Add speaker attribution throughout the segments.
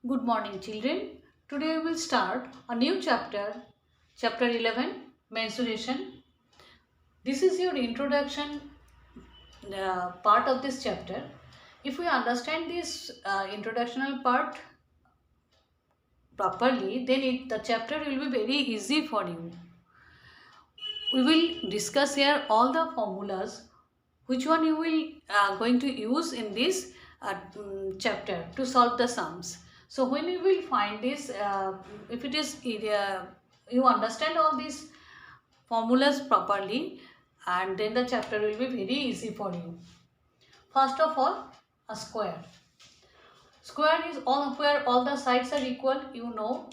Speaker 1: Good morning, children. Today we will start a new chapter, chapter 11, mensuration. This is your introduction part of this chapter. If we understand this introductional part properly, then the chapter will be very easy for you. We will discuss here all the formulas, which one you will going to use in this chapter to solve the sums. So when you will find this, if it is you understand all these formulas properly, and then the chapter will be very easy for you. First of all, a square. Square is all where all the sides are equal. You know,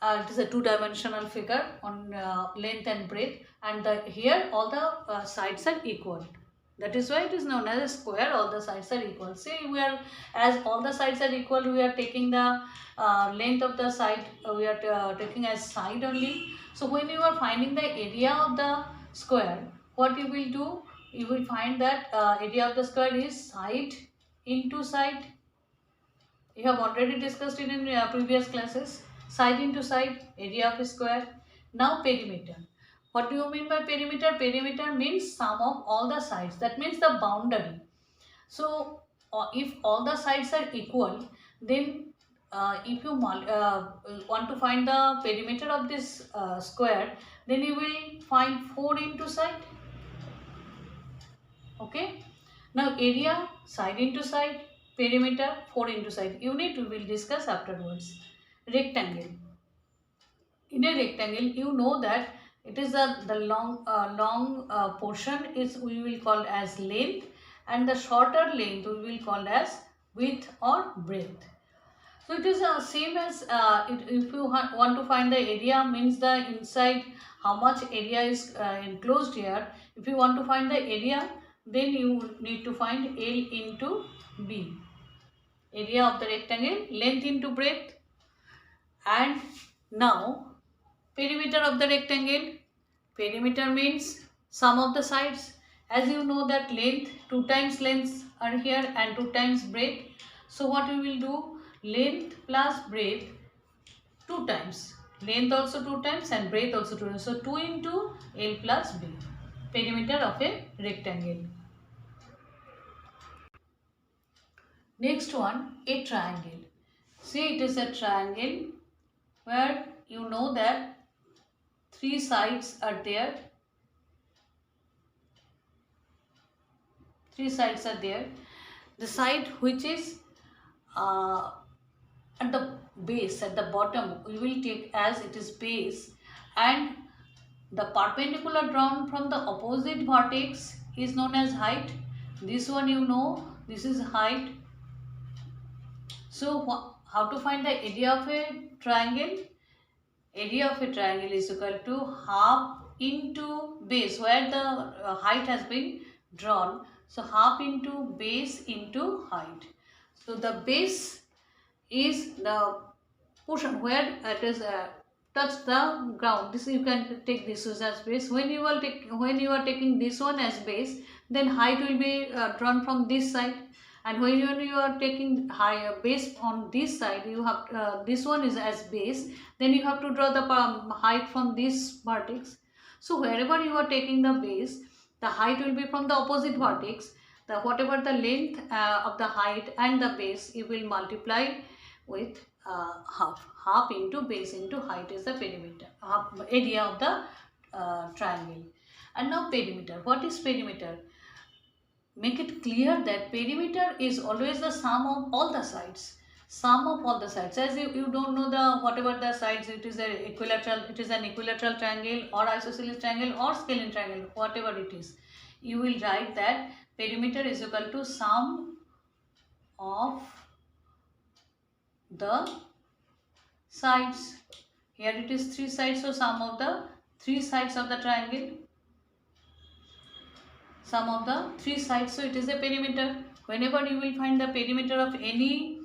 Speaker 1: it is a two-dimensional figure on length and breadth, and here all the sides are equal. That is why it is known as a square. All the sides are equal. See, as all the sides are equal, we are taking the length of the side. We are taking as side only. So when you are finding the area of the square, what you will do? You will find that area of the square is side into side. You have already discussed it in previous classes. Side into side, area of a square. Now perimeter. What do you mean by perimeter? Perimeter means sum of all the sides. That means the boundary. So if all the sides are equal, then if you want to find the perimeter of this square, then you will find 4 into side. Okay. Now area, side into side, perimeter, 4 into side. Unit we will discuss afterwards. Rectangle. In a rectangle, you know that it is the long portion is we will call as length, and the shorter length we will call as width or breadth. So it is same as if you want to find the area, means the inside how much area is enclosed here. If you want to find the area, then you need to find L into B. Area of the rectangle, length into breadth. And now perimeter of the rectangle. Perimeter means sum of the sides. As you know that length, 2 times lengths are here and 2 times breadth. So what we will do? Length plus breadth 2 times. Length also 2 times and breadth also 2 times. So 2 into L plus B. Perimeter of a rectangle. Next one, a triangle. See, it is a triangle where you know that 3 sides are there. 3 sides are there. The side which is at the base, at the bottom, we will take as it is base, and the perpendicular drawn from the opposite vertex is known as height. This one you know, this is height. So how to find the area of a triangle? Area of a triangle is equal to half into base, where the height has been drawn. So half into base into height. So the base is the portion where it is touch the ground. This you can take this as base. When you are taking this one as base, then height will be drawn from this side. And when you are taking higher base on this side, you have this one is as base. Then you have to draw the height from this vertex. So wherever you are taking the base, the height will be from the opposite vertex. The whatever the length of the height and the base, you will multiply with half into base into height is the perimeter, area of the triangle. And now perimeter. What is perimeter? Make it clear that perimeter is always the sum of all the sides. Sum of all the sides. As you don't know the whatever the sides, it is an equilateral triangle or isosceles triangle or scalene triangle, whatever it is. You will write that perimeter is equal to sum of the sides. Here it is 3 sides, so sum of the 3 sides of the triangle. Sum of the 3 sides, so it is a perimeter. Whenever you will find the perimeter of any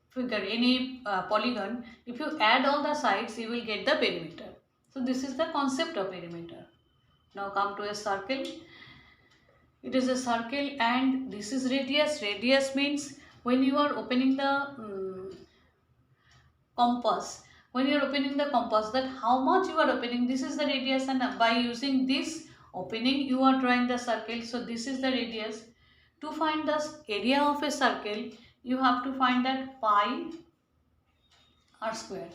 Speaker 1: figure, any polygon, if you add all the sides, you will get the perimeter. So this is the concept of perimeter. Now come to a circle. It is a circle and this is radius. Radius means when you are opening the compass, when you are opening the compass, that how much you are opening, this is the radius, and by using this opening you are drawing the circle. So this is the radius. To find the area of a circle, you have to find that pi r square.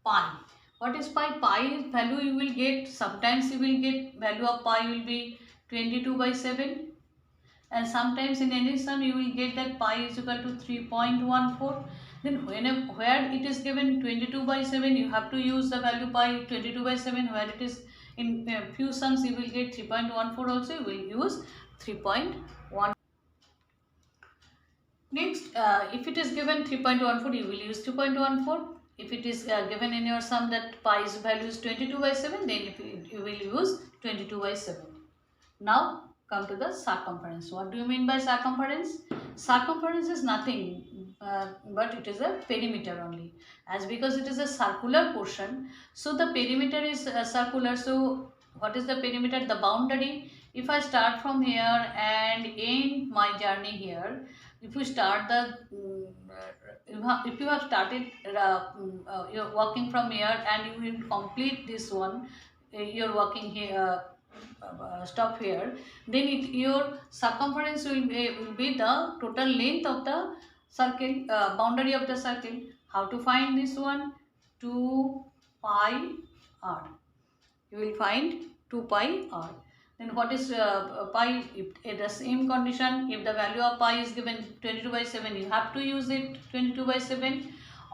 Speaker 1: Pi, what is pi? Pi value you will get, sometimes you will get value of pi will be 22/7, and sometimes in any sum you will get that pi is equal to 3.14. Then where it is given 22/7, you have to use the value pi 22/7. Where it is in few sums you will get 3.14 also, you will use 3.1. Next, if it is given 3.14, you will use 2.14. If it is given in your sum that pi's value is 22/7, then you will use 22/7. Now come to the circumference. What do you mean by circumference? Circumference is nothing but it is a perimeter only. As because it is a circular portion, so the perimeter is circular. So what is the perimeter? The boundary. If I start from here and end my journey here, if you start the if you have started you're walking from here and you will complete this one, you're walking here, stop here, then your circumference will be the total length of the circle, boundary of the circle. How to find this one? 2 pi r. You will find 2 pi r. Then what is pi? If in the same condition, if the value of pi is given 22/7, you have to use it 22/7.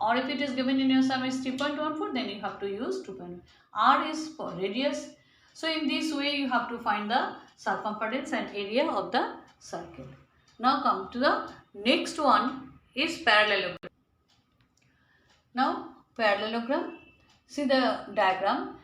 Speaker 1: Or if it is given in your sum is 3.14, then you have to use 2. R is for radius. So in this way you have to find the circumference and area of the circle. Now come to the next one is parallelogram. Now parallelogram, see the diagram.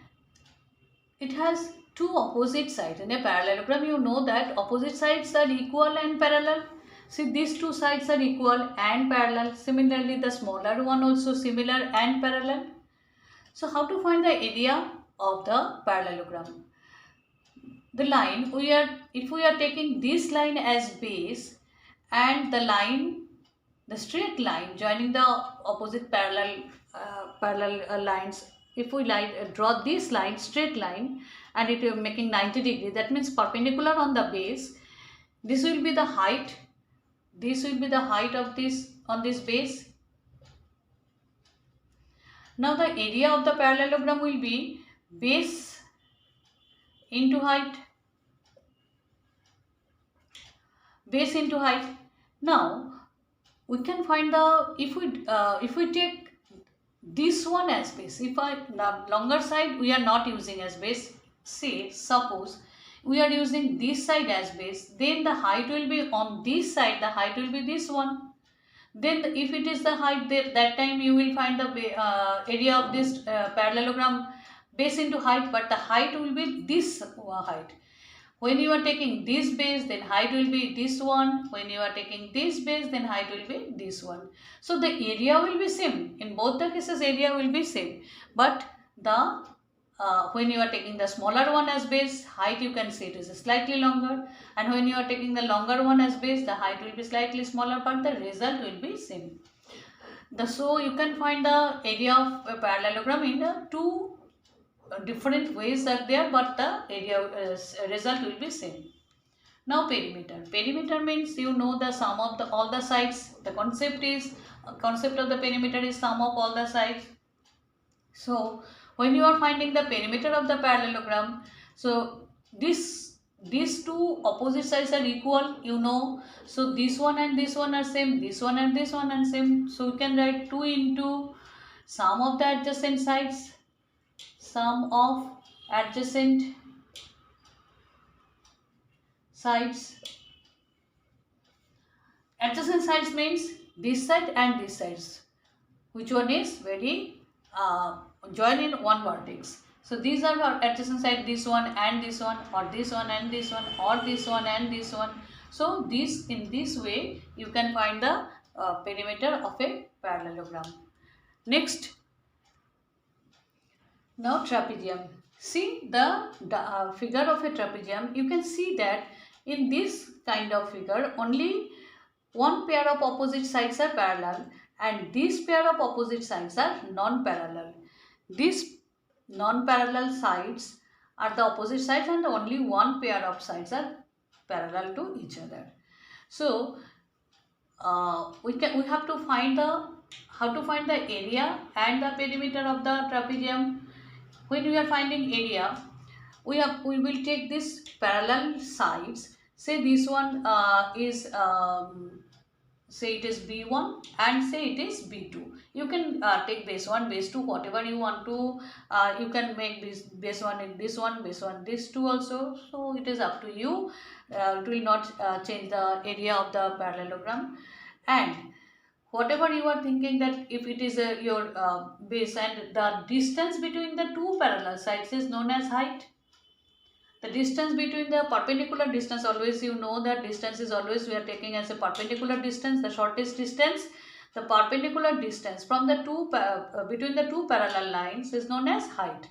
Speaker 1: It has two opposite sides. In a parallelogram, you know that opposite sides are equal and parallel. See, these two sides are equal and parallel. Similarly, the smaller one also similar and parallel. So how to find the area of the parallelogram? The line, if we are taking this line as base, and the line, the straight line joining the opposite parallel lines, if we draw this line, straight line, and it is making 90 degree, that means perpendicular on the base. This will be the height. This will be the height of this on this base. Now the area of the parallelogram will be base into height. Base into height. Now we can find the, if we take this one as base, if the longer side we are not using as base, say suppose we are using this side as base, then the height will be on this side, the height will be this one. Then if it is the height, that time you will find the area of this parallelogram base into height, but the height will be this height. When you are taking this base, then height will be this one. When you are taking this base, then height will be this one. So the area will be same. In both the cases, area will be same. But the when you are taking the smaller one as base, height you can see it is slightly longer. And when you are taking the longer one as base, the height will be slightly smaller, but the result will be same. So you can find the area of a parallelogram in two different ways are there, but the area result will be same. Now perimeter. Perimeter means you know the sum of all the sides. The concept of the perimeter is sum of all the sides. So when you are finding the perimeter of the parallelogram, so these two opposite sides are equal, you know. So this one and this one are same, this one and this one are same. So you can write 2 into sum of the adjacent sides. Sum of adjacent sides. Adjacent sides means this side and this sides. Which one is very join in one vertex. So these are our adjacent side, this one and this one, or this one and this one, or this one and this one. So in this way you can find the perimeter of a parallelogram. Next. Now trapezium. See the figure of a trapezium. You can see that in this kind of figure only one pair of opposite sides are parallel and this pair of opposite sides are non-parallel. These non-parallel sides are the opposite sides and only one pair of sides are parallel to each other. So we have to find the area and the perimeter of the trapezium. When we are finding area, we will take this parallel sides. Say this one is say it is B1 and say it is B2. You can take base 1, base 2, whatever you want to. You can make this base 1 in this one, base 1 this 2 also. So it is up to you. It will not change the area of the parallelogram. And whatever you are thinking that if it is your base and the distance between the two parallel sides is known as height. The distance between the perpendicular distance, always you know that distance is always we are taking as a perpendicular distance, the shortest distance. The perpendicular distance from the between the two parallel lines is known as height.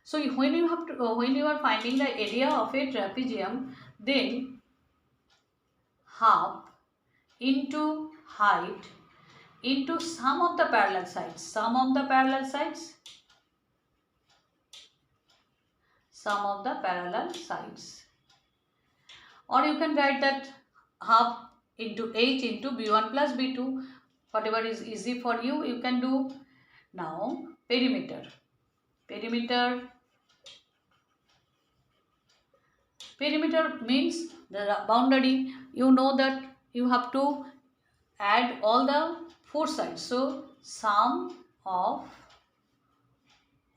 Speaker 1: So when you are finding the area of a trapezium, then half into height into sum of the parallel sides. Sum of the parallel sides. Sum of the parallel sides. Or you can write that half into h into b1 plus b2. Whatever is easy for you, you can do. Now perimeter. Perimeter means the boundary. You know that you have to add all the four sides. So sum of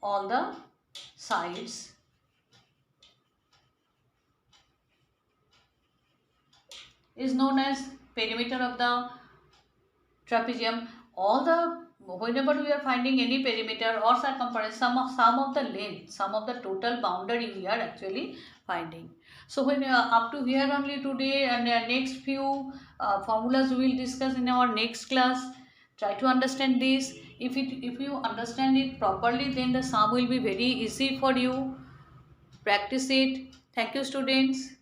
Speaker 1: all the sides is known as perimeter of the trapezium. Whenever we are finding any perimeter or circumference, sum of the length, sum of the total boundary we are actually finding. So when up to here only today, and next few formulas we will discuss in our next class. Try to understand this. If you understand it properly, then the sum will be very easy for you. Practice it. Thank you, students.